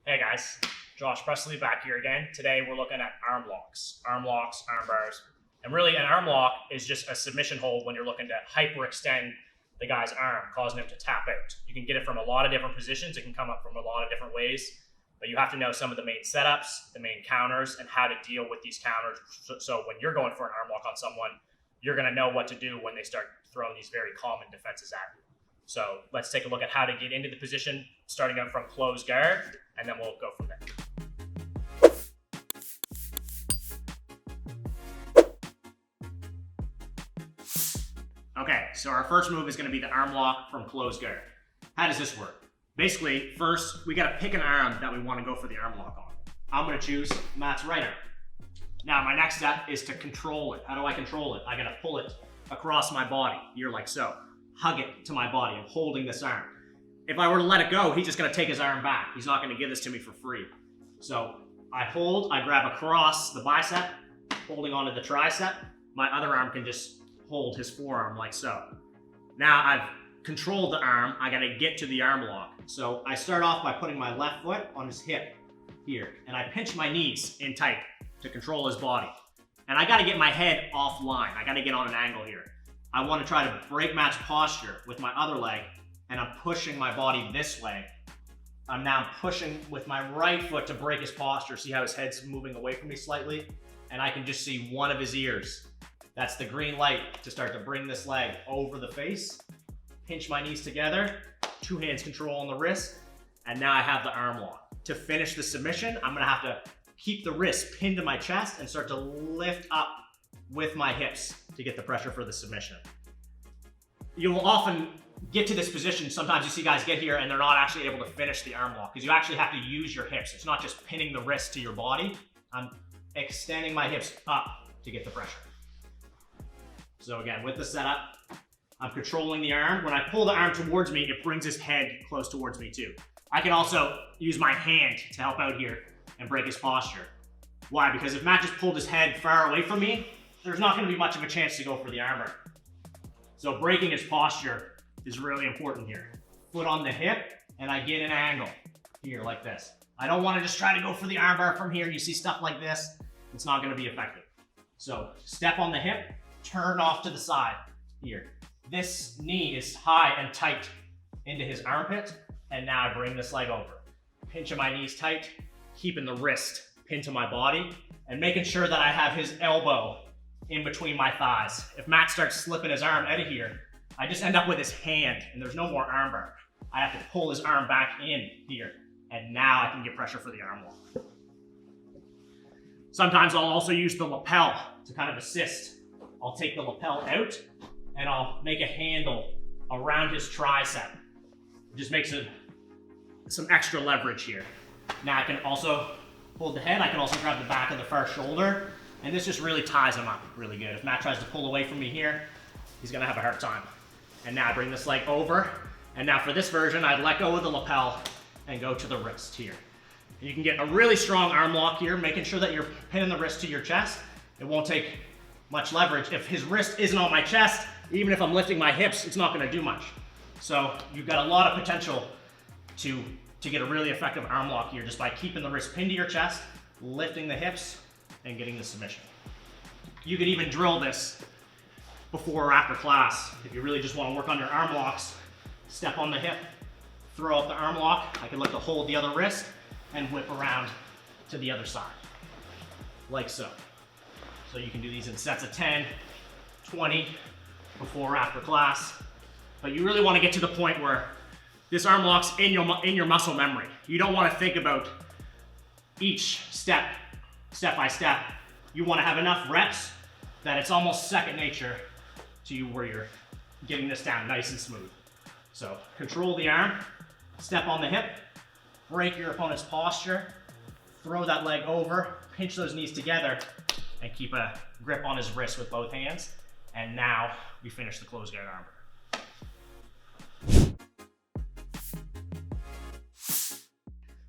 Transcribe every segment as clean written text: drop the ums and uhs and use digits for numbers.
Hey guys, Josh Presley back here again. Today we're looking at arm locks, arm bars. And really an arm lock is just a submission hold when you're looking to hyperextend the guy's arm, causing him to tap out. You can get it from a lot of different positions. It can come up from a lot of different ways, but you have to know some of the main setups, the main counters, and how to deal with these counters. So when you're going for an arm lock on someone, you're gonna know what to do when they start throwing these very common defenses at you. So let's take a look at how to get into the position, starting out from closed guard, and then we'll go from there. Okay, so our first move is going to be the arm lock from closed guard. How does this work? Basically, first, we got to pick an arm that we want to go for the arm lock on. I'm going to choose Matt's right arm. Now, my next step is to control it. How do I control it? I got to pull it across my body, here like so. Hug it to my body. I'm holding this arm. If I were to let it go, he's just going to take his arm back. He's not going to give this to me for free. So I hold, I grab across the bicep, holding onto the tricep. My other arm can just hold his forearm like so. Now I've controlled the arm, I got to get to the arm lock. So I start off by putting my left foot on his hip here, and I pinch my knees in tight to control his body. And I got to get my head offline. I got to get on an angle here. I want to try to break match posture with my other leg, and I'm pushing my body this way. I'm now pushing with my right foot to break his posture. See how his head's moving away from me slightly? And I can just see one of his ears. That's the green light to start to bring this leg over the face. Pinch my knees together, two hands control on the wrist, and now I have the arm lock. To finish the submission, I'm gonna have to keep the wrist pinned to my chest and start to lift up with my hips to get the pressure for the submission. You will often get to this position. Sometimes you see guys get here and they're not actually able to finish the arm lock because you actually have to use your hips. It's not just pinning the wrist to your body. I'm extending my hips up to get the pressure. So again, with the setup, I'm controlling the arm. When I pull the arm towards me, it brings his head close towards me too. I can also use my hand to help out here and break his posture. Why? Because if Matt just pulled his head far away from me, there's not going to be much of a chance to go for the armbar. So breaking his posture is really important here. Foot on the hip, and I get an angle here like this. I don't want to just try to go for the armbar from here. You see stuff like this, it's not going to be effective. So step on the hip, turn off to the side here. This knee is high and tight into his armpit, and now I bring this leg over. Pinching my knees tight, keeping the wrist pinned to my body, and making sure that I have his elbow in between my thighs. If Matt starts slipping his arm out of here, I just end up with his hand, and there's no more armbar. I have to pull his arm back in here, and now I can get pressure for the arm lock. Sometimes I'll also use the lapel to kind of assist. I'll take the lapel out, and I'll make a handle around his tricep. It just makes some extra leverage here. Now I can also hold the head. I can also grab the back of the far shoulder, and this just really ties him up really good. If Matt tries to pull away from me here, he's gonna have a hard time. And now I bring this leg over, and now for this version, I'd let go of the lapel and go to the wrist here. And you can get a really strong arm lock here, making sure that you're pinning the wrist to your chest. It won't take much leverage. If his wrist isn't on my chest, even if I'm lifting my hips, it's not gonna do much. So you've got a lot of potential to get a really effective arm lock here just by keeping the wrist pinned to your chest, lifting the hips, and getting the submission. You could even drill this before or after class. If you really just want to work on your arm locks, step on the hip, throw up the arm lock. I can look to hold the other wrist and whip around to the other side, like so. So you can do these in sets of 10, 20, before or after class. But you really want to get to the point where this arm lock's in your muscle memory. You don't want to think about each step by step. You want to have enough reps that it's almost second nature to you where you're getting this down nice and smooth. So control the arm, step on the hip, break your opponent's posture, throw that leg over, pinch those knees together, and keep a grip on his wrist with both hands. And now we finish the closed guard armbar.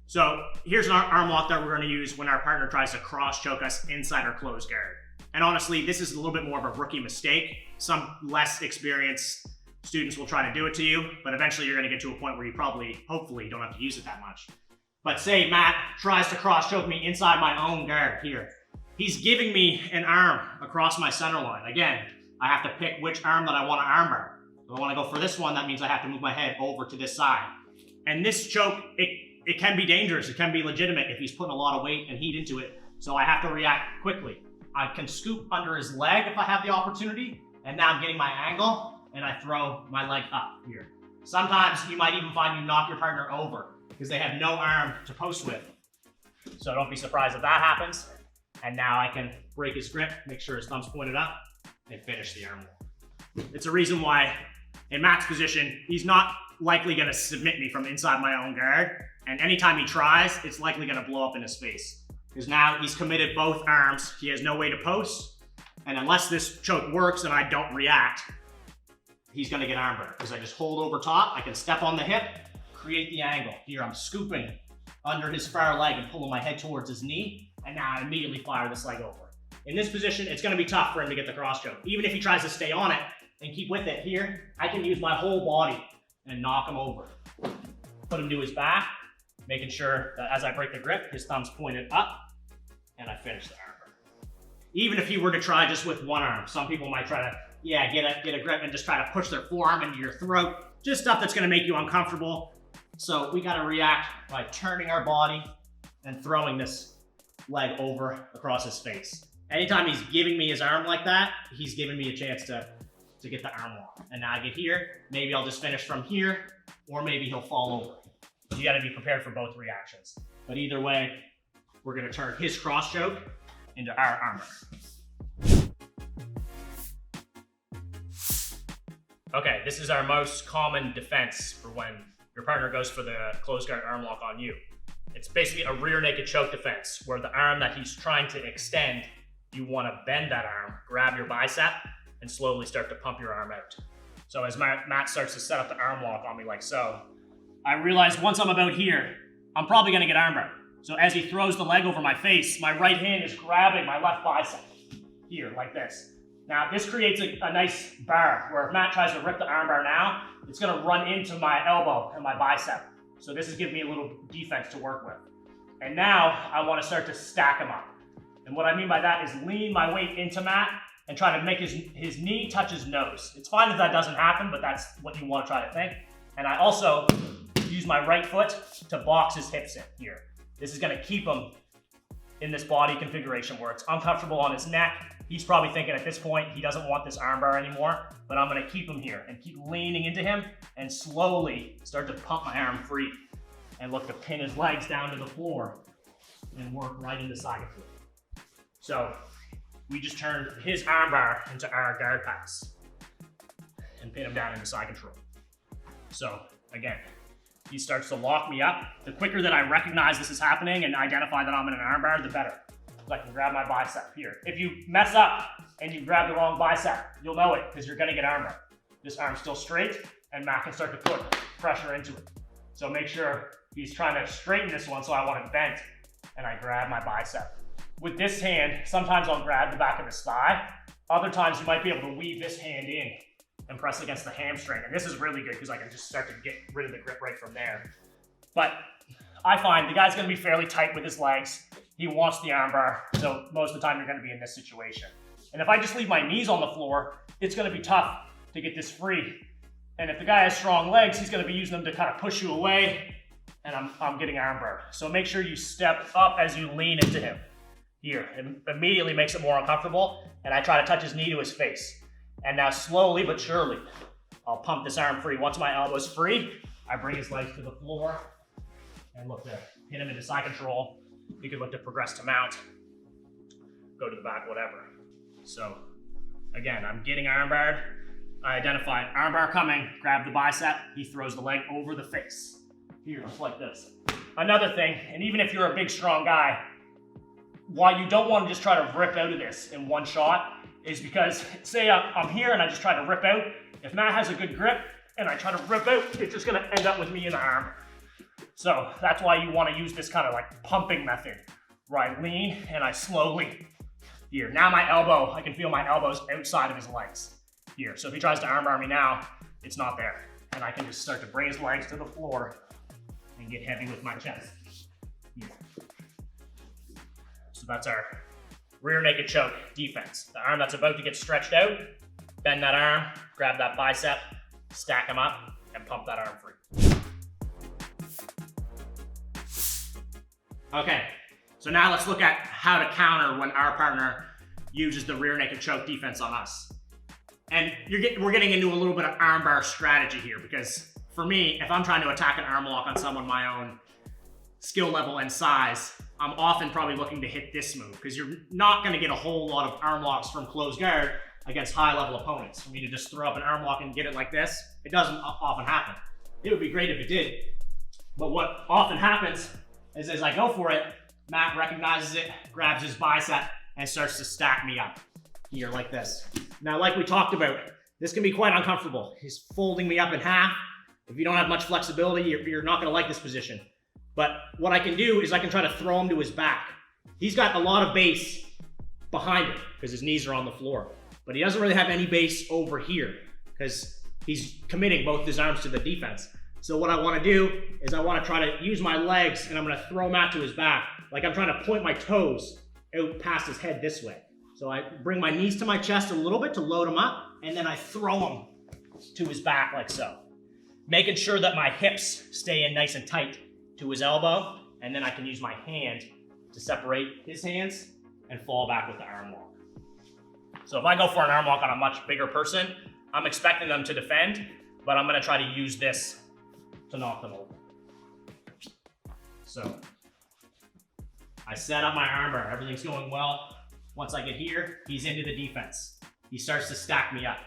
So here's an arm lock that we're going to use when our partner tries to cross choke us inside our closed guard. And honestly, this is a little bit more of a rookie mistake. Some less experienced students will try to do it to you, but eventually you're going to get to a point where you hopefully don't have to use it that much. But say Matt tries to cross choke me inside my own guard here. He's giving me an arm across my center line. Again, I have to pick which arm that I want to armbar. If I want to go for this one, that means I have to move my head over to this side. And this choke, it can be dangerous. It can be legitimate if he's putting a lot of weight and heat into it. So I have to react quickly. I can scoop under his leg if I have the opportunity. And now I'm getting my angle and I throw my leg up here. Sometimes you might even find you knock your partner over because they have no arm to post with. So don't be surprised if that happens. And now I can break his grip, make sure his thumb's pointed up, and finish the arm lock. It's a reason why in Matt's position, he's not likely gonna submit me from inside my own guard. And anytime he tries, it's likely gonna blow up in his face. Because now he's committed both arms, he has no way to post. And unless this choke works and I don't react, he's gonna get armbar. Because I just hold over top, I can step on the hip, create the angle. Here I'm scooping under his far leg and pulling my head towards his knee. And now I immediately fire this leg over. In this position, it's gonna be tough for him to get the cross choke. Even if he tries to stay on it and keep with it here, I can use my whole body and knock him over. Put him to his back, making sure that as I break the grip, his thumb's pointed up, and I finish the armbar. Even if he were to try just with one arm, some people might try to, get a grip and just try to push their forearm into your throat. Just stuff that's gonna make you uncomfortable. So we gotta react by turning our body and throwing this leg over across his face. Anytime he's giving me his arm like that, he's giving me a chance to get the arm lock. And now I get here, maybe I'll just finish from here, or maybe he'll fall over. You gotta be prepared for both reactions. But either way, we're gonna turn his cross choke into our armbar. Okay, this is our most common defense for when your partner goes for the closed guard arm lock on you. It's basically a rear naked choke defense where the arm that he's trying to extend, you want to bend that arm, grab your bicep, and slowly start to pump your arm out. So as Matt starts to set up the arm lock on me like so, I realize once I'm about here, I'm probably going to get armbar. So as he throws the leg over my face, my right hand is grabbing my left bicep here like this. Now this creates a nice bar where if Matt tries to rip the armbar now, it's going to run into my elbow and my bicep. So this is giving me a little defense to work with. And now I want to start to stack him up. And what I mean by that is lean my weight into Matt and try to make his knee touch his nose. It's fine if that doesn't happen, but that's what you want to try to think. And I also use my right foot to box his hips in here. This is going to keep him in this body configuration where it's uncomfortable on his neck. He's probably thinking at this point he doesn't want this armbar anymore, but I'm going to keep him here and keep leaning into him and slowly start to pump my arm free and look to pin his legs down to the floor and work right into side control. So we just turned his armbar into our guard pass and pin him down into side control. So again, he starts to lock me up. The quicker that I recognize this is happening and identify that I'm in an armbar, the better. So I can grab my bicep here. If you mess up and you grab the wrong bicep, you'll know it because you're gonna get armbar. This arm's still straight and Matt can start to put pressure into it. So make sure he's trying to straighten this one so I want it bent and I grab my bicep. With this hand, sometimes I'll grab the back of his thigh. Other times you might be able to weave this hand in and press against the hamstring. And this is really good because I can just start to get rid of the grip right from there. But I find the guy's gonna be fairly tight with his legs. He wants the armbar, so most of the time you're gonna be in this situation. And if I just leave my knees on the floor, it's gonna be tough to get this free. And if the guy has strong legs, he's gonna be using them to kind of push you away, and I'm getting armbar. So make sure you step up as you lean into him. Here, it immediately makes it more uncomfortable, and I try to touch his knee to his face. And now slowly but surely, I'll pump this arm free. Once my elbow's free, I bring his legs to the floor and look to hit him into side control. You could look to progress to mount, go to the back, whatever. So again, I'm getting armbarred. I identify armbar coming, grab the bicep, he throws the leg over the face. Here, just like this. Another thing, and even if you're a big, strong guy, why you don't want to just try to rip out of this in one shot is because, say I'm here and I just try to rip out. If Matt has a good grip and I try to rip out, it's just gonna end up with me in the arm. So that's why you want to use this kind of like pumping method, where I lean and I slowly, here. Now my elbow, I can feel my elbows outside of his legs, here. So if he tries to armbar me now, it's not there. And I can just start to bring his legs to the floor and get heavy with my chest. So that's our rear naked choke defense. The arm that's about to get stretched out, bend that arm, grab that bicep, stack them up, and pump that arm free. Okay, so now let's look at how to counter when our partner uses the rear naked choke defense on us. And we're getting into a little bit of armbar strategy here, because for me, if I'm trying to attack an arm lock on someone my own skill level and size, I'm often probably looking to hit this move, because you're not going to get a whole lot of arm locks from closed guard against high level opponents. For me to just throw up an arm lock and get it like this, it doesn't often happen. It would be great if it did. But what often happens is as I go for it, Matt recognizes it, grabs his bicep, and starts to stack me up here like this. Now, like we talked about, this can be quite uncomfortable. He's folding me up in half. If you don't have much flexibility, you're not going to like this position. But what I can do is I can try to throw him to his back. He's got a lot of base behind him because his knees are on the floor. But he doesn't really have any base over here because he's committing both his arms to the defense. So what I want to do is I want to try to use my legs, and I'm going to throw Matt to his back. Like I'm trying to point my toes out past his head this way. So I bring my knees to my chest a little bit to load him up, and then I throw him to his back like so. Making sure that my hips stay in nice and tight to his elbow, and then I can use my hand to separate his hands and fall back with the arm lock. So if I go for an arm lock on a much bigger person, I'm expecting them to defend, but I'm going to try to use this to knock them over. So I set up my armbar, everything's going well. Once I get here, he's into the defense. He starts to stack me up.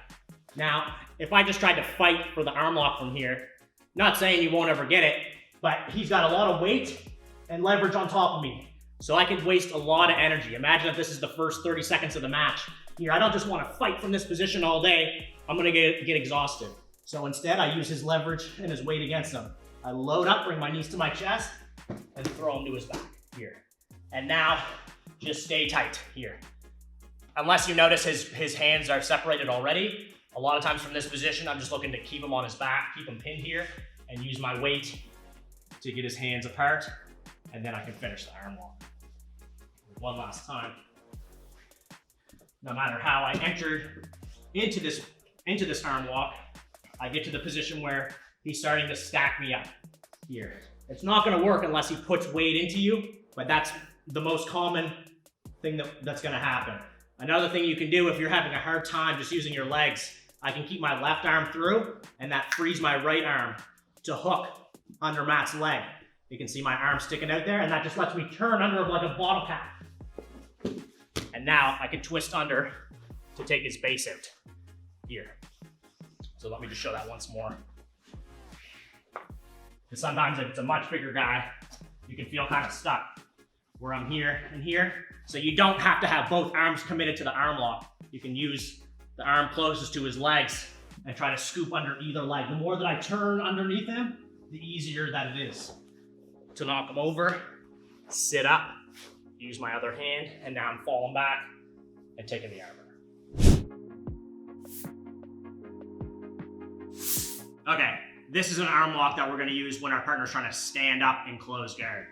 Now, if I just tried to fight for the arm lock from here, not saying you won't ever get it, but he's got a lot of weight and leverage on top of me. So I could waste a lot of energy. Imagine if this is the first 30 seconds of the match. Here, I don't just want to fight from this position all day. I'm gonna get exhausted. So instead, I use his leverage and his weight against him. I load up, bring my knees to my chest, and throw him to his back here. And now, just stay tight here. Unless you notice his hands are separated already, a lot of times from this position, I'm just looking to keep him on his back, keep him pinned here, and use my weight to get his hands apart, and then I can finish the arm lock. One last time. No matter how I entered into this arm lock, I get to the position where he's starting to stack me up here. It's not gonna work unless he puts weight into you, but that's the most common thing that's gonna happen. Another thing you can do if you're having a hard time just using your legs, I can keep my left arm through, and that frees my right arm to hook under Matt's leg. You can see my arm sticking out there, and that just lets me turn under like a bottle cap. And now I can twist under to take his base out here. So let me just show that once more. Because sometimes if it's a much bigger guy, you can feel kind of stuck where I'm here and here. So you don't have to have both arms committed to the arm lock. You can use the arm closest to his legs and try to scoop under either leg. The more that I turn underneath him, the easier that it is to knock him over, sit up, use my other hand, and now I'm falling back and taking the armbar. Okay, this is an arm lock that we're gonna use when our partner's trying to stand up in closed guard.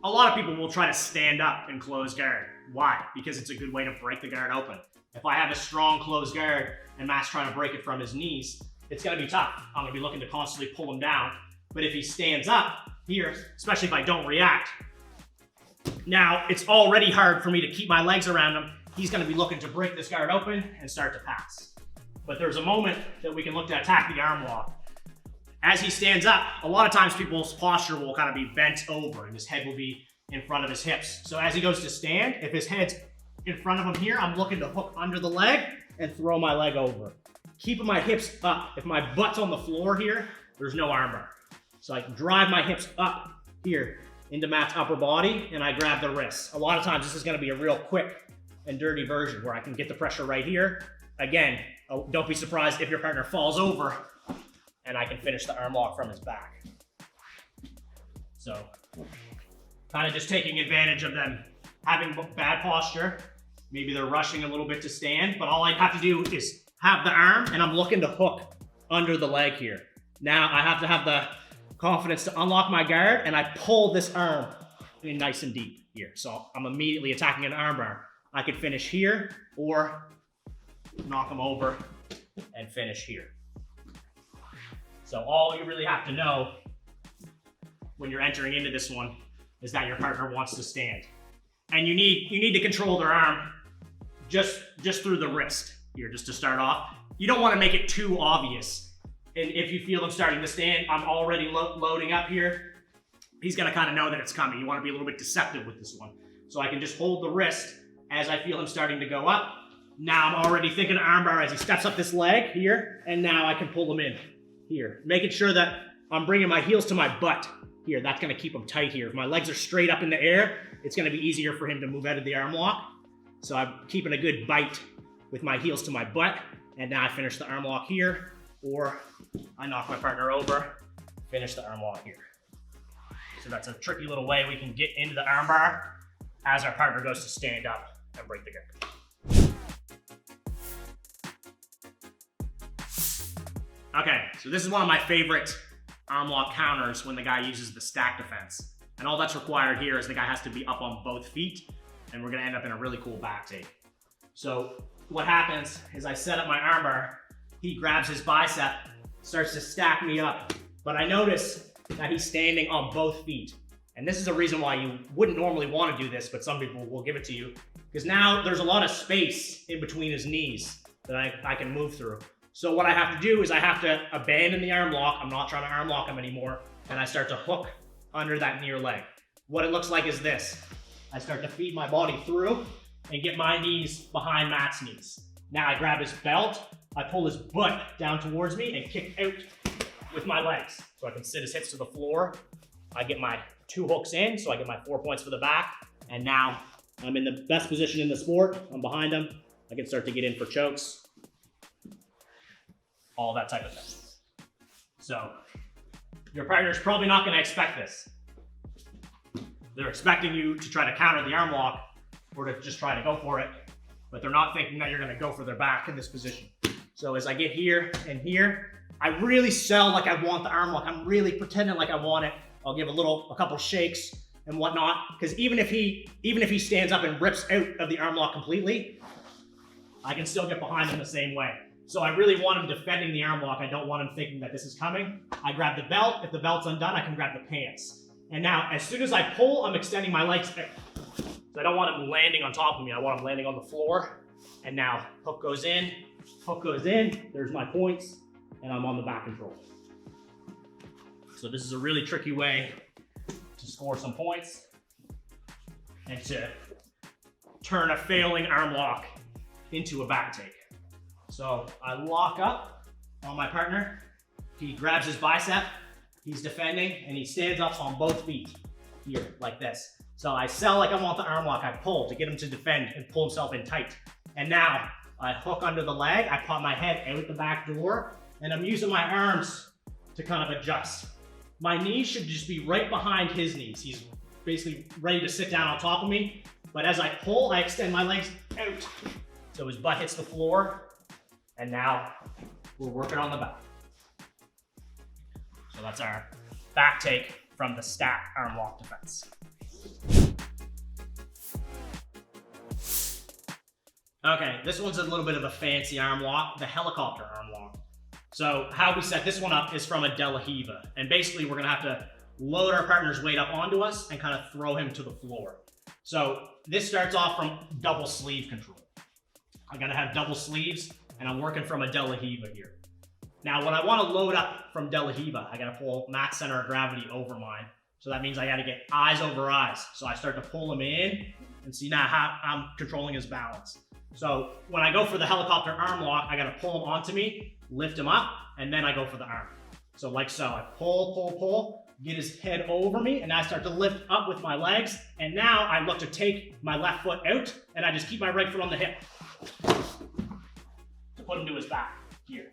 A lot of people will try to stand up in closed guard. Why? Because it's a good way to break the guard open. If I have a strong closed guard and Matt's trying to break it from his knees, it's gonna be tough. I'm gonna be looking to constantly pull him down. But if he stands up here, especially if I don't react, now it's already hard for me to keep my legs around him. He's gonna be looking to break this guard open and start to pass. But there's a moment that we can look to attack the arm lock. As he stands up, a lot of times people's posture will kind of be bent over and his head will be in front of his hips. So as he goes to stand, if his head's in front of him here, I'm looking to hook under the leg and throw my leg over. Keeping my hips up. If my butt's on the floor here, there's no armbar. So I can drive my hips up here into Matt's upper body and I grab the wrists. A lot of times this is gonna be a real quick and dirty version where I can get the pressure right here. Again, don't be surprised if your partner falls over and I can finish the arm lock from his back. So, kind of just taking advantage of them having bad posture. Maybe they're rushing a little bit to stand, but all I have to do is have the arm and I'm looking to hook under the leg here. Now I have to have the confidence to unlock my guard and I pull this arm in nice and deep here. So I'm immediately attacking an armbar. I could finish here or knock him over and finish here. So all you really have to know when you're entering into this one is that your partner wants to stand. And you need to control their arm just through the wrist here, just to start off. You don't want to make it too obvious. And if you feel them starting to stand, I'm already loading up here. He's gonna kind of know that it's coming. You want to be a little bit deceptive with this one. So I can just hold the wrist as I feel him starting to go up. Now I'm already thinking armbar as he steps up this leg here, and now I can pull him in here. Making sure that I'm bringing my heels to my butt here. That's gonna keep him tight here. If my legs are straight up in the air, it's gonna be easier for him to move out of the arm lock. So I'm keeping a good bite with my heels to my butt, and now I finish the arm lock here, or I knock my partner over, finish the arm lock here. So that's a tricky little way we can get into the armbar as our partner goes to stand up and break the guard. Okay, so this is one of my favorite arm lock counters when the guy uses the stack defense. And all that's required here is the guy has to be up on both feet, and we're gonna end up in a really cool back take. So what happens is I set up my armbar, he grabs his bicep, starts to stack me up, but I notice that he's standing on both feet. And this is a reason why you wouldn't normally want to do this, but some people will give it to you, because now there's a lot of space in between his knees that I can move through. So what I have to do is I have to abandon the arm lock. I'm not trying to arm lock him anymore, and I start to hook under that near leg. What it looks like is this. I start to feed my body through and get my knees behind Matt's knees. Now I grab his belt, I pull his butt down towards me and kick out with my legs. So I can sit his hips to the floor. I get my 2 hooks in, so I get my 4 points for the back. And now I'm in the best position in the sport. I'm behind him. I can start to get in for chokes. All that type of thing. So your partner's probably not gonna expect this. They're expecting you to try to counter the arm lock or to just try to go for it, but they're not thinking that you're gonna go for their back in this position. So as I get here and here, I really sell like I want the arm lock. I'm really pretending like I want it. I'll give a couple shakes and whatnot, because even if he stands up and rips out of the arm lock completely, I can still get behind him the same way. So I really want him defending the arm lock. I don't want him thinking that this is coming. I grab the belt. If the belt's undone, I can grab the pants. And now, as soon as I pull, I'm extending my legs out. So I don't want him landing on top of me. I want him landing on the floor. And now, hook goes in, there's my points, and I'm on the back control. So this is a really tricky way to score some points and to turn a failing arm lock into a back take. So I lock up on my partner. He grabs his bicep, he's defending, and he stands up on both feet here, like this. So I sell like I want the arm lock. I pull to get him to defend and pull himself in tight. And now I hook under the leg, I pop my head out the back door, and I'm using my arms to kind of adjust. My knees should just be right behind his knees. He's basically ready to sit down on top of me. But as I pull, I extend my legs out. So his butt hits the floor. And now we're working on the back. So that's our back take from the stack arm lock defense. Okay, this one's a little bit of a fancy arm lock, the helicopter arm lock. So how we set this one up is from a De La Hiva. And basically we're gonna have to load our partner's weight up onto us and kind of throw him to the floor. So this starts off from double sleeve control. I gotta have double sleeves, and I'm working from a De La Hiva here. Now, when I wanna load up from De La Hiva, I gotta pull Matt's center of gravity over mine. So that means I gotta get eyes over eyes. So I start to pull him in and see now how I'm controlling his balance. So when I go for the helicopter arm lock, I gotta pull him onto me, lift him up, and then I go for the arm. So like so, I pull, get his head over me, and I start to lift up with my legs. And now I look to take my left foot out, and I just keep my right foot on the hip to put him to his back here.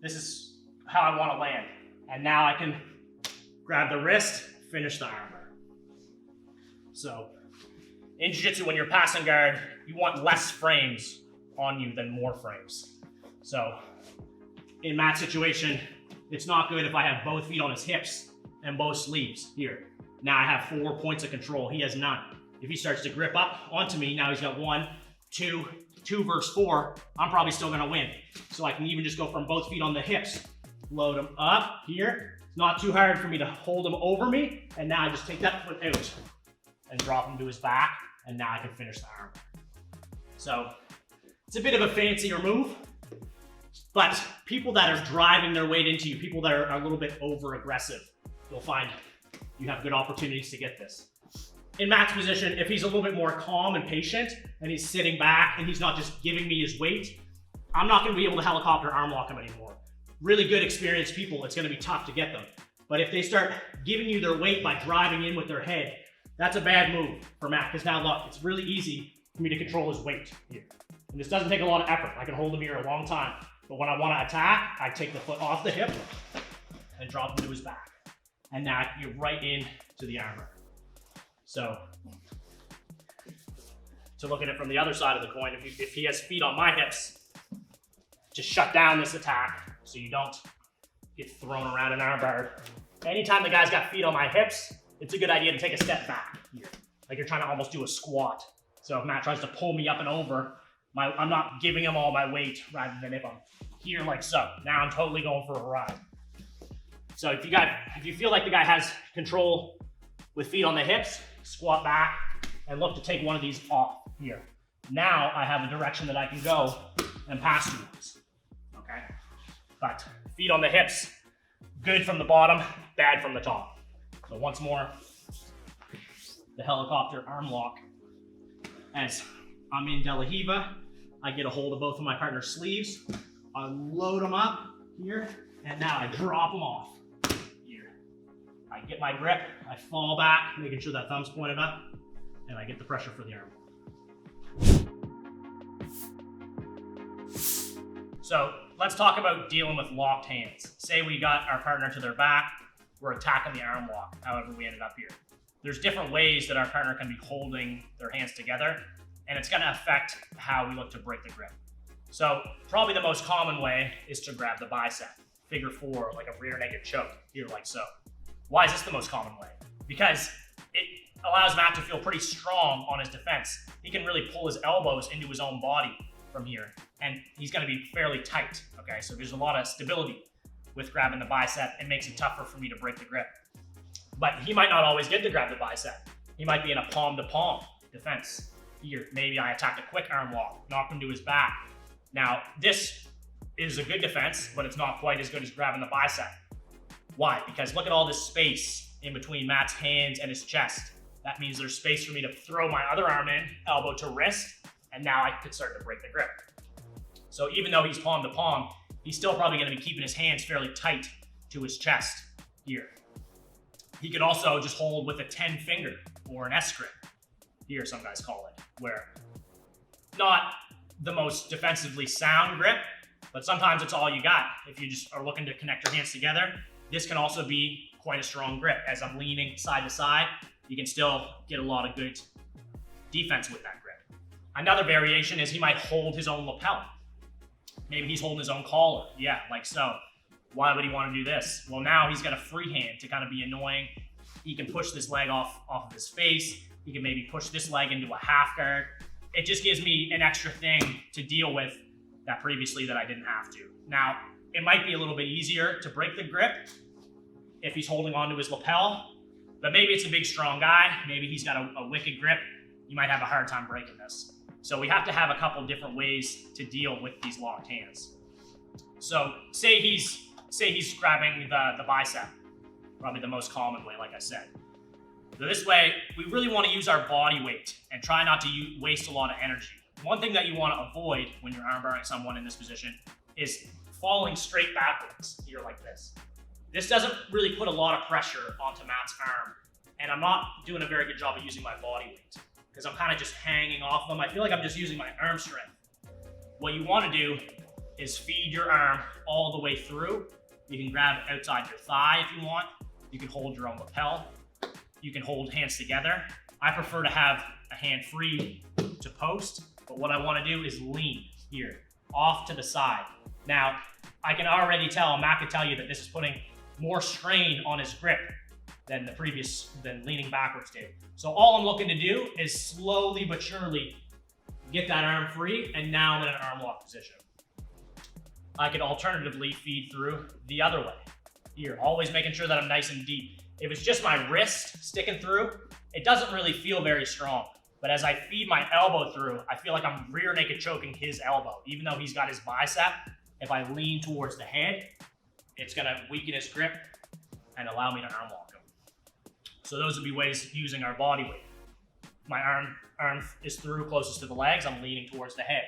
This is how I want to land. And now I can grab the wrist, finish the armbar. So in jiu-jitsu, when you're passing guard, you want less frames on you than more frames. So in Matt's situation, it's not good if I have both feet on his hips and both sleeves here. Now I have 4 points of control. He has none. If he starts to grip up onto me, now he's got 1, 2 versus 4. I'm probably still gonna win. So I can even just go from both feet on the hips. Load him up here. It's not too hard for me to hold him over me. And now I just take that foot out and drop him to his back. And now I can finish the arm. So it's a bit of a fancier move, but people that are driving their weight into you, people that are a little bit over aggressive, you'll find you have good opportunities to get this. In Matt's position, if he's a little bit more calm and patient and he's sitting back and he's not just giving me his weight, I'm not gonna be able to helicopter arm lock him anymore. Really good experienced people, it's gonna be tough to get them. But if they start giving you their weight by driving in with their head, that's a bad move for Matt, because now look, it's really easy for me to control his weight here. And this doesn't take a lot of effort. I can hold him here a long time. But when I wanna attack, I take the foot off the hip and drop him to his back. And now you're right into the armbar. So, to look at it from the other side of the coin, if he has feet on my hips, just shut down this attack so you don't get thrown around an armbar. Anytime the guy's got feet on my hips, it's a good idea to take a step back here. Like you're trying to almost do a squat. So if Matt tries to pull me up and over, I'm not giving him all my weight rather than if I'm here like so. Now I'm totally going for a ride. So if you feel like the guy has control with feet on the hips, squat back and look to take one of these off here. Now I have a direction that I can go and pass towards, okay? But feet on the hips, good from the bottom, bad from the top. So once more, the helicopter arm lock. As I'm in De La Hiva, I get a hold of both of my partner's sleeves. I load them up here, and now I drop them off here. I get my grip, I fall back, making sure that thumb's pointed up, and I get the pressure for the arm. So let's talk about dealing with locked hands. Say we got our partner to their back, we're attacking the arm lock, however we ended up here. There's different ways that our partner can be holding their hands together, and it's gonna affect how we look to break the grip. So probably the most common way is to grab the bicep, figure 4, like a rear naked choke, here like so. Why is this the most common way? Because it allows Matt to feel pretty strong on his defense. He can really pull his elbows into his own body from here, and he's gonna be fairly tight, okay? So there's a lot of stability with grabbing the bicep. It makes it tougher for me to break the grip. But he might not always get to grab the bicep. He might be in a palm-to-palm defense. Here, maybe I attacked a quick arm lock, knocked him to his back. Now, this is a good defense, but it's not quite as good as grabbing the bicep. Why? Because look at all this space in between Matt's hands and his chest. That means there's space for me to throw my other arm in, elbow to wrist, and now I could start to break the grip. So even though he's palm to palm, he's still probably gonna be keeping his hands fairly tight to his chest here. He could also just hold with a 10 finger or an S grip. Here, some guys call it, where not the most defensively sound grip, but sometimes it's all you got. If you just are looking to connect your hands together, this can also be quite a strong grip. As I'm leaning side to side, you can still get a lot of good defense with that grip. Another variation is he might hold his own lapel. Maybe he's holding his own collar, yeah, like so. Why would he want to do this? Well, now he's got a free hand to kind of be annoying. He can push this leg off of his face. He can maybe push this leg into a half guard. It just gives me an extra thing to deal with that previously that I didn't have to. Now, it might be a little bit easier to break the grip if he's holding onto his lapel, but maybe it's a big, strong guy. Maybe he's got a wicked grip. You might have a hard time breaking this. So we have to have a couple different ways to deal with these locked hands. So say he's grabbing the bicep, probably the most common way, like I said. So this way, we really want to use our body weight and try not to waste a lot of energy. One thing that you want to avoid when you're armbarring someone in this position is falling straight backwards here like this. This doesn't really put a lot of pressure onto Matt's arm, and I'm not doing a very good job of using my body weight because I'm kind of just hanging off them. I feel like I'm just using my arm strength. What you want to do is feed your arm all the way through. You can grab outside your thigh if you want. You can hold your own lapel. You can hold hands together. I prefer to have a hand free to post, but what I want to do is lean here, off to the side. Now, I can already tell, Matt could tell you that this is putting more strain on his grip. than leaning backwards did. So all I'm looking to do is slowly but surely get that arm free, and now I'm in an arm lock position. I could alternatively feed through the other way. Here, always making sure that I'm nice and deep. If it's just my wrist sticking through, it doesn't really feel very strong. But as I feed my elbow through, I feel like I'm rear naked choking his elbow. Even though he's got his bicep, if I lean towards the head, it's gonna weaken his grip and allow me to arm lock him. So those would be ways using our body weight. My arm is through closest to the legs, I'm leaning towards the head.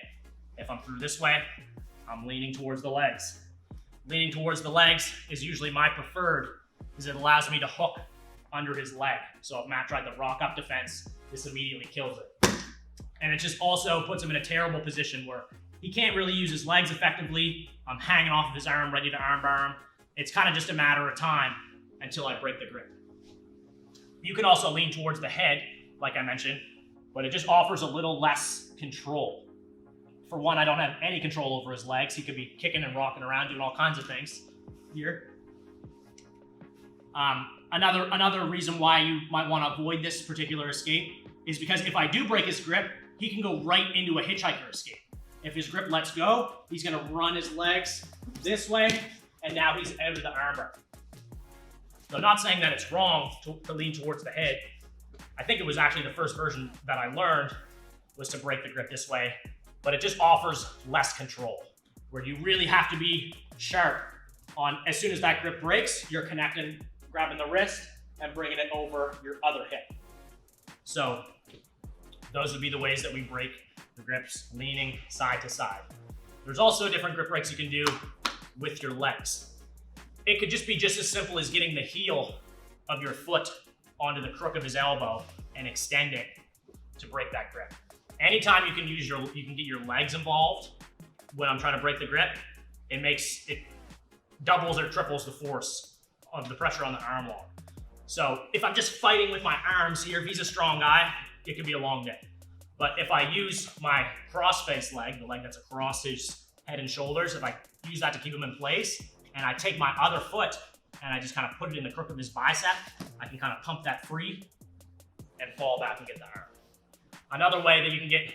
If I'm through this way, I'm leaning towards the legs. Leaning towards the legs is usually my preferred, because it allows me to hook under his leg. So if Matt tried the rock up defense, this immediately kills it. And it just also puts him in a terrible position where he can't really use his legs effectively. I'm hanging off of his arm, ready to armbar him. It's kind of just a matter of time until I break the grip. You can also lean towards the head, like I mentioned, but it just offers a little less control. For one, I don't have any control over his legs. He could be kicking and rocking around, doing all kinds of things here. Another reason why you might want to avoid this particular escape is because if I do break his grip, he can go right into a hitchhiker escape. If his grip lets go, he's going to run his legs this way, and now he's out of the armbar. So I'm not saying that it's wrong to lean towards the head. I think it was actually the first version that I learned was to break the grip this way, but it just offers less control, where you really have to be sharp on, as soon as that grip breaks, you're connecting, grabbing the wrist and bringing it over your other hip. So those would be the ways that we break the grips, leaning side to side. There's also different grip breaks you can do with your legs. It could just be just as simple as getting the heel of your foot onto the crook of his elbow and extending to break that grip. Anytime you can get your legs involved when I'm trying to break the grip, it doubles or triples the force of the pressure on the arm lock. So if I'm just fighting with my arms here, if he's a strong guy, it could be a long day. But if I use my cross-face leg, the leg that's across his head and shoulders, if I use that to keep him in place, and I take my other foot and I just kind of put it in the crook of his bicep, I can kind of pump that free and fall back and get the arm. Another way that you can get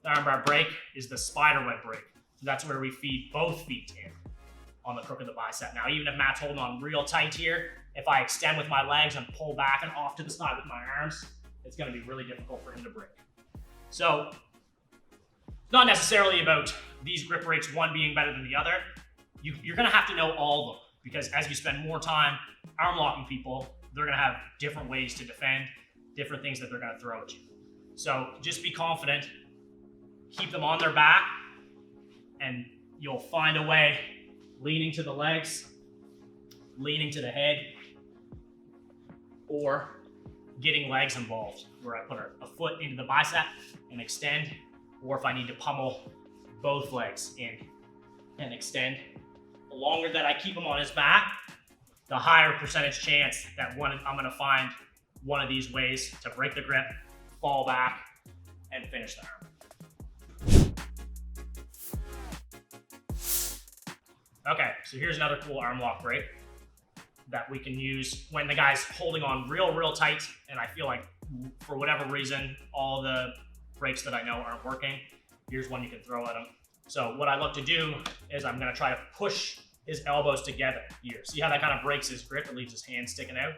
the armbar break is the spider web break. So that's where we feed both feet in on the crook of the bicep. Now, even if Matt's holding on real tight here, if I extend with my legs and pull back and off to the side with my arms, it's going to be really difficult for him to break. So, it's not necessarily about these grip breaks, one being better than the other. You're going to have to know all of them, because as you spend more time arm locking people, they're going to have different ways to defend, different things that they're going to throw at you. So just be confident, keep them on their back, and you'll find a way, leaning to the legs, leaning to the head, or getting legs involved, where I put a foot into the bicep and extend, or if I need to pummel both legs in and extend. The longer that I keep him on his back, the higher percentage chance that I'm going to find one of these ways to break the grip, fall back, and finish the arm. Okay, so here's another cool arm lock break that we can use when the guy's holding on real tight, and I feel like for whatever reason, all the breaks that I know aren't working. Here's one you can throw at him. So what I look to do is I'm going to try to push his elbows together here. See how that kind of breaks his grip? It leaves his hand sticking out.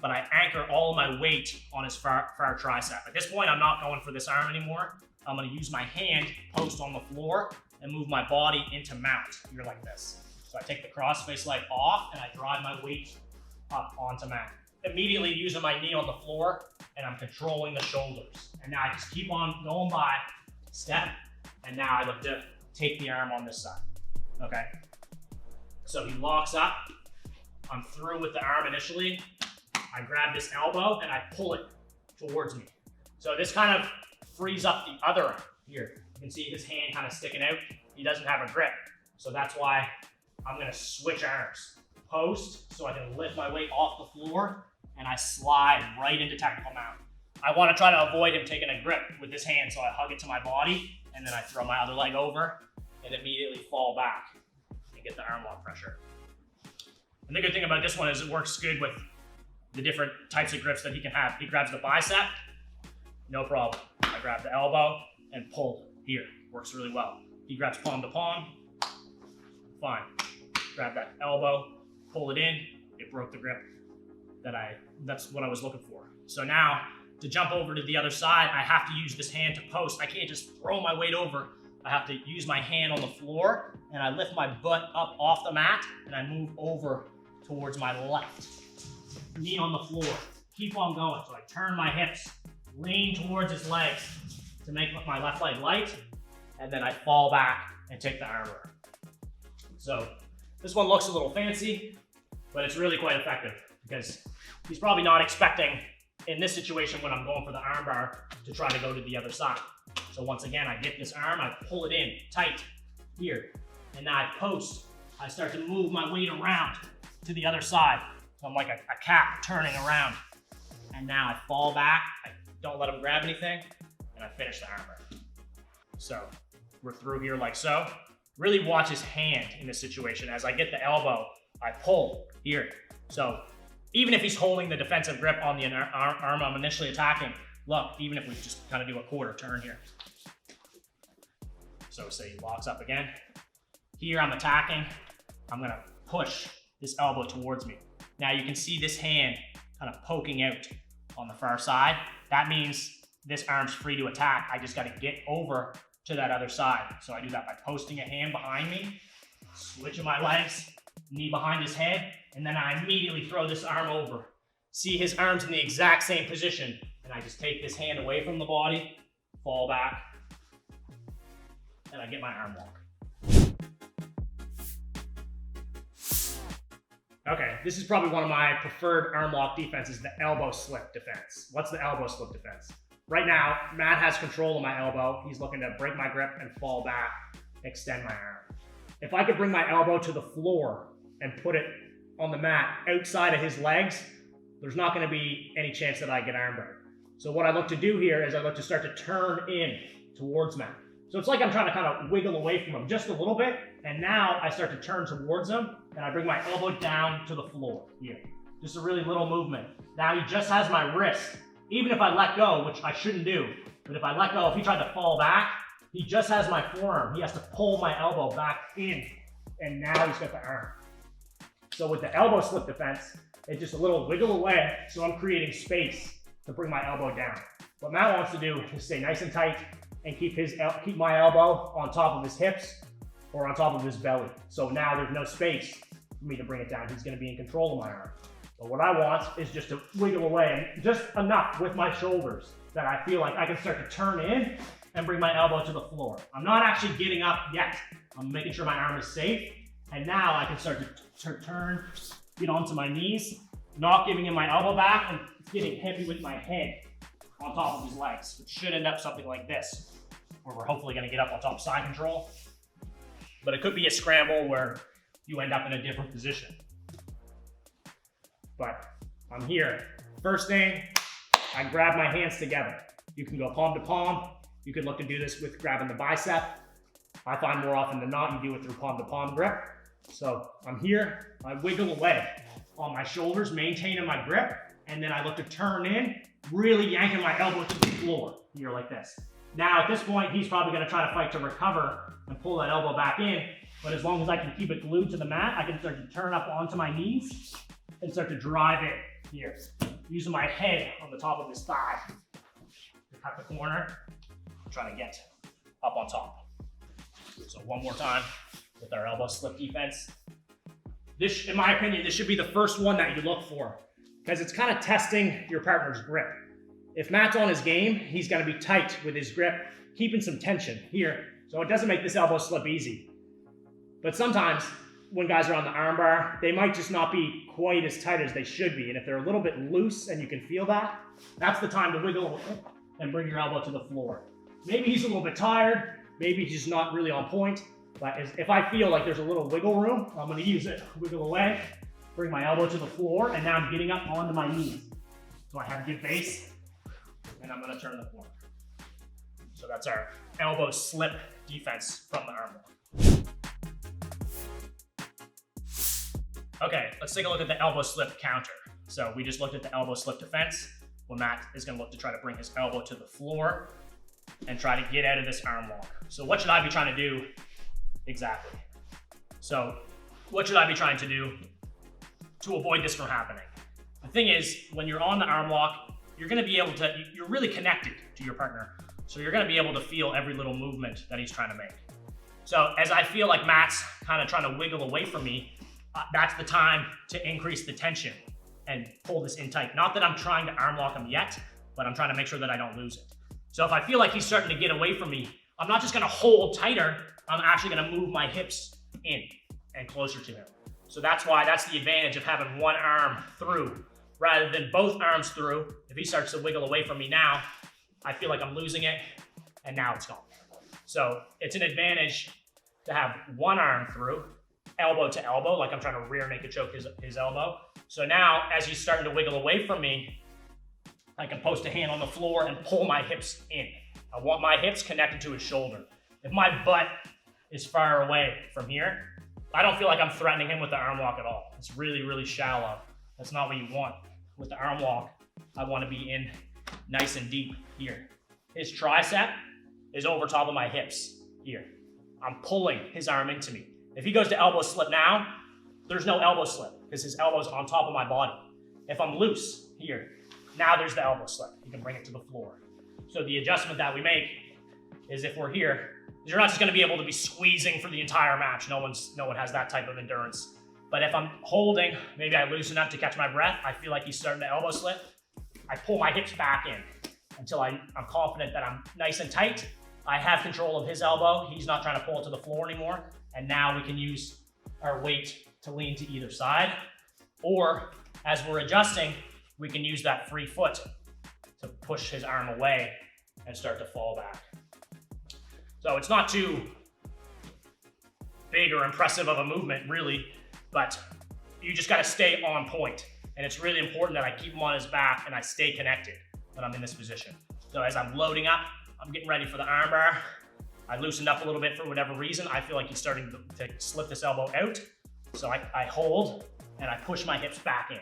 But I anchor all of my weight on his far tricep. At this point, I'm not going for this arm anymore. I'm going to use my hand, post on the floor, and move my body into mount here like this. So I take the cross-face leg off, and I drive my weight up onto mount. Immediately using my knee on the floor, and I'm controlling the shoulders. And now I just keep on going by, step, and now I look to take the arm on this side, okay? So he locks up, I'm through with the arm initially, I grab this elbow and I pull it towards me. So this kind of frees up the other arm here. You can see his hand kind of sticking out. He doesn't have a grip. So that's why I'm gonna switch arms. Post, so I can lift my weight off the floor and I slide right into technical mount. I wanna try to avoid him taking a grip with his hand, so I hug it to my body and then I throw my other leg over and immediately fall back and get the arm lock pressure. And the good thing about this one is it works good with the different types of grips that he can have. He grabs the bicep, no problem. I grab the elbow and pull here. Works really well. He grabs palm to palm, fine. Grab that elbow, pull it in, it broke the grip. That's what I was looking for. So now, to jump over to the other side, I have to use this hand to post. I can't just throw my weight over. I have to use my hand on the floor, and I lift my butt up off the mat, and I move over towards my left. Knee on the floor. Keep on going. So I turn my hips, lean towards his legs to make my left leg light, and then I fall back and take the armbar. So this one looks a little fancy, but it's really quite effective because he's probably not expecting in this situation when I'm going for the armbar to try to go to the other side. So once again, I get this arm, I pull it in tight here, and now I post. I start to move my weight around to the other side. So I'm like a cat turning around. And now I fall back, I don't let him grab anything, and I finish the armbar. So we're through here like so. Really watch his hand in this situation. As I get the elbow, I pull here. So even if he's holding the defensive grip on the arm I'm initially attacking, look, even if we just kind of do a quarter turn here. So say he locks up again. Here I'm attacking, I'm gonna push this elbow towards me. Now you can see this hand kind of poking out on the far side. That means this arm's free to attack. I just gotta get over to that other side. So I do that by posting a hand behind me, switching my legs, knee behind his head, and then I immediately throw this arm over. See his arm's in the exact same position, and I just take this hand away from the body, fall back, and I get my arm lock. Okay, this is probably one of my preferred arm lock defenses, the elbow slip defense. What's the elbow slip defense? Right now, Matt has control of my elbow. He's looking to break my grip and fall back, extend my arm. If I could bring my elbow to the floor and put it on the mat outside of his legs, there's not gonna be any chance that I get armbar. So what I look to do here is I look to start to turn in towards Matt. So it's like I'm trying to kind of wiggle away from him just a little bit, and now I start to turn towards him, and I bring my elbow down to the floor here. Just a really little movement. Now he just has my wrist. Even if I let go, which I shouldn't do, but if I let go, if he tried to fall back, he just has my forearm. He has to pull my elbow back in, and now he's got the arm. So with the elbow slip defense, it's just a little wiggle away, so I'm creating space to bring my elbow down. What Matt wants to do is stay nice and tight and keep my elbow on top of his hips or on top of his belly. So now there's no space for me to bring it down. He's gonna be in control of my arm. But what I want is just to wiggle away, and just enough with my shoulders that I feel like I can start to turn in and bring my elbow to the floor. I'm not actually getting up yet. I'm making sure my arm is safe. And now I can start to turn, get onto my knees, not giving him my elbow back, and getting heavy with my head on top of his legs, which should end up something like this, where we're hopefully gonna get up on top side control. But it could be a scramble where you end up in a different position. But I'm here. First thing, I grab my hands together. You can go palm to palm. You could look to do this with grabbing the bicep. I find more often than not, you do it through palm to palm grip. So I'm here, I wiggle away on my shoulders, maintaining my grip, and then I look to turn in, really yanking my elbow to the floor, here like this. Now at this point, he's probably gonna try to fight to recover and pull that elbow back in, but as long as I can keep it glued to the mat, I can start to turn up onto my knees and start to drive it here, using my head on the top of his thigh to cut the corner, trying to get up on top. So one more time with our elbow slip defense. This, in my opinion, this should be the first one that you look for, because it's kind of testing your partner's grip. If Matt's on his game, he's gonna be tight with his grip, keeping some tension here. So it doesn't make this elbow slip easy. But sometimes when guys are on the armbar, they might just not be quite as tight as they should be. And if they're a little bit loose and you can feel that, that's the time to wiggle and bring your elbow to the floor. Maybe he's a little bit tired, maybe he's just not really on point, but if I feel like there's a little wiggle room, I'm gonna use it. Wiggle away, bring my elbow to the floor, and now I'm getting up onto my knees. So I have a good base, and I'm gonna turn the corner. So that's our elbow slip defense from the Armlock. Okay, let's take a look at the elbow slip counter. So we just looked at the elbow slip defense. Well, Matt is going to look to try to bring his elbow to the floor and try to get out of this arm lock. So what should I be trying to do exactly? So what should I be trying to do to avoid this from happening? The thing is, when you're on the arm lock, you're going to be able to, you're really connected to your partner. So you're going to be able to feel every little movement that he's trying to make. So as I feel like Matt's kind of trying to wiggle away from me, that's the time to increase the tension and pull this in tight. Not that I'm trying to arm lock him yet, but I'm trying to make sure that I don't lose it. So if I feel like he's starting to get away from me, I'm not just gonna hold tighter, I'm actually gonna move my hips in and closer to him. So that's the advantage of having one arm through rather than both arms through. If he starts to wiggle away from me now, I feel like I'm losing it, and now it's gone. So it's an advantage to have one arm through, elbow to elbow, like I'm trying to rear naked choke his elbow. So now, as he's starting to wiggle away from me, I can post a hand on the floor and pull my hips in. I want my hips connected to his shoulder. If my butt is far away from here, I don't feel like I'm threatening him with the arm lock at all. It's really, really shallow. That's not what you want. With the arm lock, I want to be in nice and deep here. His tricep is over top of my hips here. I'm pulling his arm into me. If he goes to elbow slip now, there's no elbow slip because his elbow's on top of my body. If I'm loose here, now there's the elbow slip. You can bring it to the floor. So the adjustment that we make is if we're here, you're not just gonna be able to be squeezing for the entire match. No one has that type of endurance. But if I'm holding, maybe I loosen up to catch my breath, I feel like he's starting to elbow slip, I pull my hips back in until I'm confident that I'm nice and tight. I have control of his elbow. He's not trying to pull it to the floor anymore. And now we can use our weight to lean to either side. Or as we're adjusting, we can use that free foot to push his arm away and start to fall back. So it's not too big or impressive of a movement really, but you just gotta stay on point. And it's really important that I keep him on his back and I stay connected when I'm in this position. So as I'm loading up, I'm getting ready for the armbar. I loosened up a little bit for whatever reason. I feel like he's starting to slip this elbow out. So I hold and I push my hips back in.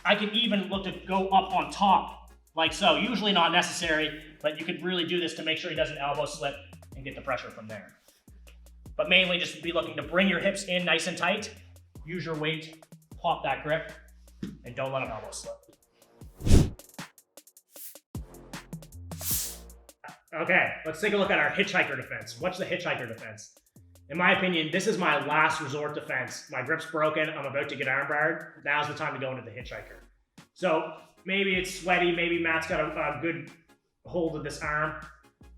I can even look to go up on top like so. Usually not necessary, but you could really do this to make sure he doesn't elbow slip and get the pressure from there. But mainly just be looking to bring your hips in nice and tight, use your weight, pop that grip, and don't let him elbow slip. Okay, let's take a look at our hitchhiker defense. What's the hitchhiker defense? In my opinion, this is my last resort defense. My grip's broken, I'm about to get armbarred. Now's the time to go into the hitchhiker. So maybe it's sweaty, maybe Matt's got a good hold of this arm.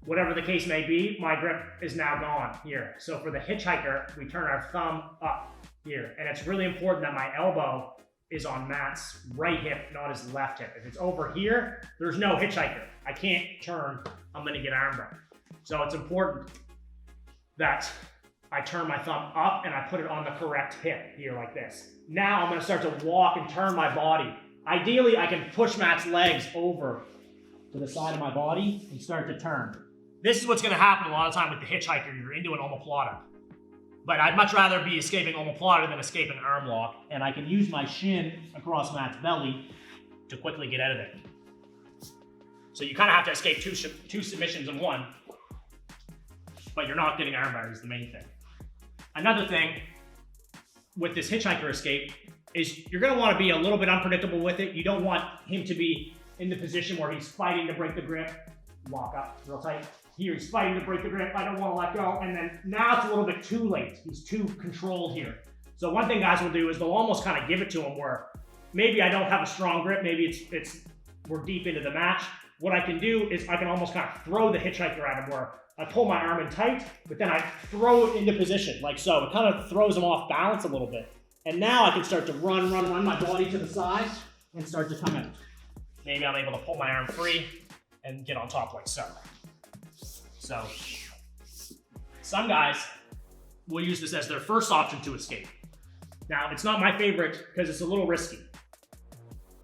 Whatever the case may be, my grip is now gone here. So for the hitchhiker, we turn our thumb up here. And it's really important that my elbow is on Matt's right hip, not his left hip. If it's over here, there's no hitchhiker. I can't turn, I'm gonna get armbarred. So it's important that I turn my thumb up and I put it on the correct hip here like this. Now I'm gonna start to walk and turn my body. Ideally, I can push Matt's legs over to the side of my body and start to turn. This is what's gonna happen a lot of time with the hitchhiker. You're into an omoplata. But I'd much rather be escaping omoplata than escaping arm lock. And I can use my shin across Matt's belly to quickly get out of it. So you kind of have to escape two submissions in one, but you're not getting armbar is the main thing. Another thing with this hitchhiker escape is you're gonna wanna be a little bit unpredictable with it. You don't want him to be in the position where he's fighting to break the grip, lock up real tight. Here he's fighting to break the grip, I don't wanna let go, and then now it's a little bit too late. He's too controlled here. So one thing guys will do is they'll almost kind of give it to him where maybe I don't have a strong grip, maybe we're deep into the match. What I can do is I can almost kind of throw the hitchhiker at him where I pull my arm in tight, but then I throw it into position like so. It kind of throws him off balance a little bit. And now I can start to run my body to the side and start to come out. Maybe I'm able to pull my arm free and get on top like so. So some guys will use this as their first option to escape. Now, it's not my favorite because it's a little risky.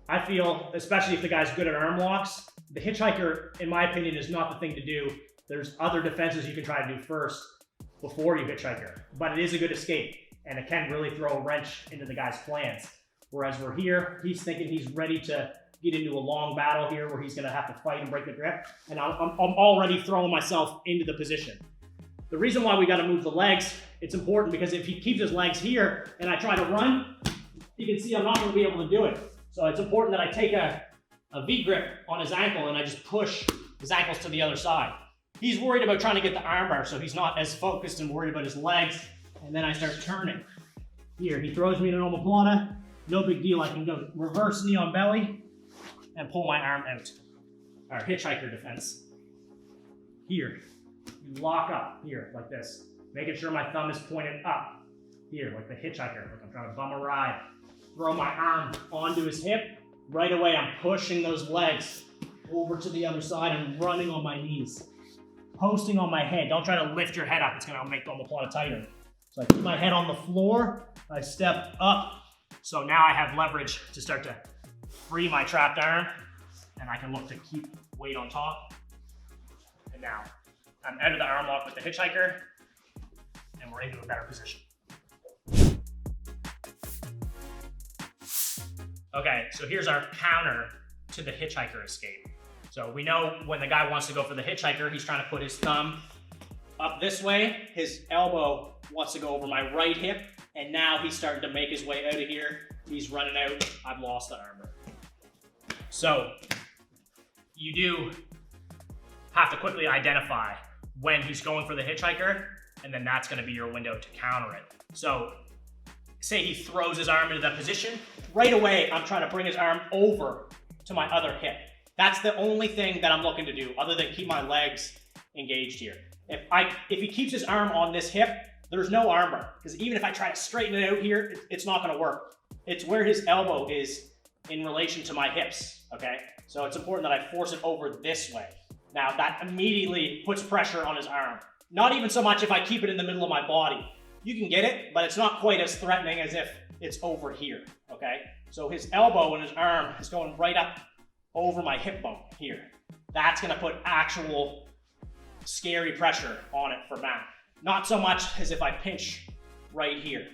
I feel, especially if the guy's good at arm locks, the hitchhiker, in my opinion, is not the thing to do. There's other defenses you can try to do first before you hitchhiker, but it is a good escape and it can really throw a wrench into the guy's plans. Whereas we're here, he's thinking he's ready to get into a long battle here where he's gonna have to fight and break the grip. And I'm already throwing myself into the position. The reason why we gotta move the legs, it's important because if he keeps his legs here and I try to run, you can see I'm not gonna be able to do it. So it's important that I take a V grip on his ankle and I just push his ankles to the other side. He's worried about trying to get the armbar, so he's not as focused and worried about his legs. And then I start turning. Here, he throws me in an omoplata. No big deal, I can go reverse knee on belly and pull my arm out. Our hitchhiker defense. Here, you lock up, here, like this. Making sure my thumb is pointed up. Here, like the hitchhiker, like I'm trying to bum a ride. Throw my arm onto his hip. Right away, I'm pushing those legs over to the other side and running on my knees. Posting on my head. Don't try to lift your head up, it's gonna make the omoplata tighter. So I keep my head on the floor, I step up. So now I have leverage to start to free my trapped arm, and I can look to keep weight on top. And now I'm out of the arm lock with the hitchhiker, and we're into a better position. Okay, so here's our counter to the hitchhiker escape. So we know when the guy wants to go for the hitchhiker, he's trying to put his thumb up this way. His elbow wants to go over my right hip, and now he's starting to make his way out of here. He's running out. I've lost the armor. So you do have to quickly identify when he's going for the hitchhiker, and then that's going to be your window to counter it. So say he throws his arm into that position, right away I'm trying to bring his arm over to my other hip. That's the only thing that I'm looking to do other than keep my legs engaged here. If he keeps his arm on this hip, there's no armbar, because even if I try to straighten it out here, it's not going to work. It's where his elbow is in relation to my hips, okay? So it's important that I force it over this way. Now that immediately puts pressure on his arm. Not even so much if I keep it in the middle of my body. You can get it, but it's not quite as threatening as if it's over here, okay? So his elbow and his arm is going right up over my hip bone here. That's gonna put actual scary pressure on it for Matt. Not so much as if I pinch right here.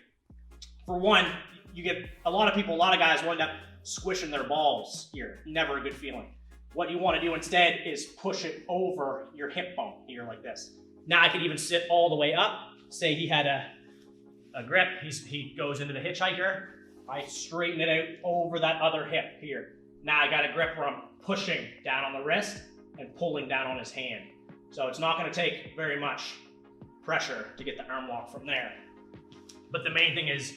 For one, you get a lot of guys wind up squishing their balls here. Never a good feeling. What you wanna do instead is push it over your hip bone here like this. Now I could even sit all the way up. Say he had a grip, he goes into the hitchhiker. I straighten it out over that other hip here. Now I got a grip where I'm pushing down on the wrist and pulling down on his hand. So it's not gonna take very much pressure to get the arm lock from there. But the main thing is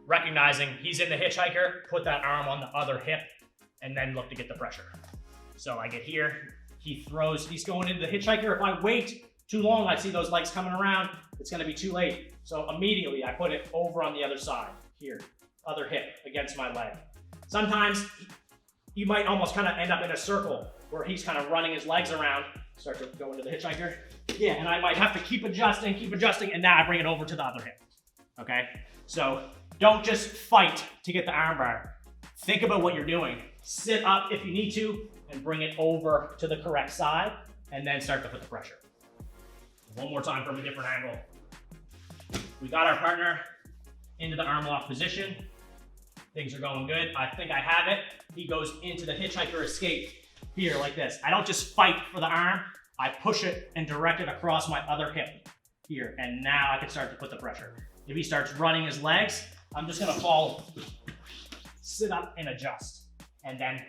recognizing he's in the hitchhiker, put that arm on the other hip, and then look to get the pressure. So I get here, he's going into the hitchhiker. If I wait too long, I see those legs coming around, it's gonna be too late. So immediately I put it over on the other side, here, other hip against my leg. Sometimes you might almost kind of end up in a circle where he's kind of running his legs around, start to go into the hitchhiker. Yeah, and I might have to keep adjusting, and now I bring it over to the other hip, okay? So don't just fight to get the armbar. Think about what you're doing. Sit up if you need to, and bring it over to the correct side, and then start to put the pressure. One more time from a different angle. We got our partner into the arm lock position. Things are going good. I think I have it. He goes into the hitchhiker escape here like this. I don't just fight for the arm. I push it and direct it across my other hip here. And now I can start to put the pressure. If he starts running his legs, I'm just gonna fall, sit up and adjust. And then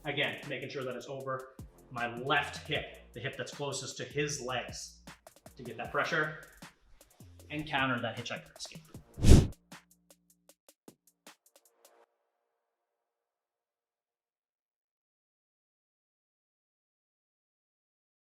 again, making sure that it's over my left hip, the hip that's closest to his legs, to get that pressure and counter that hitchhiker escape.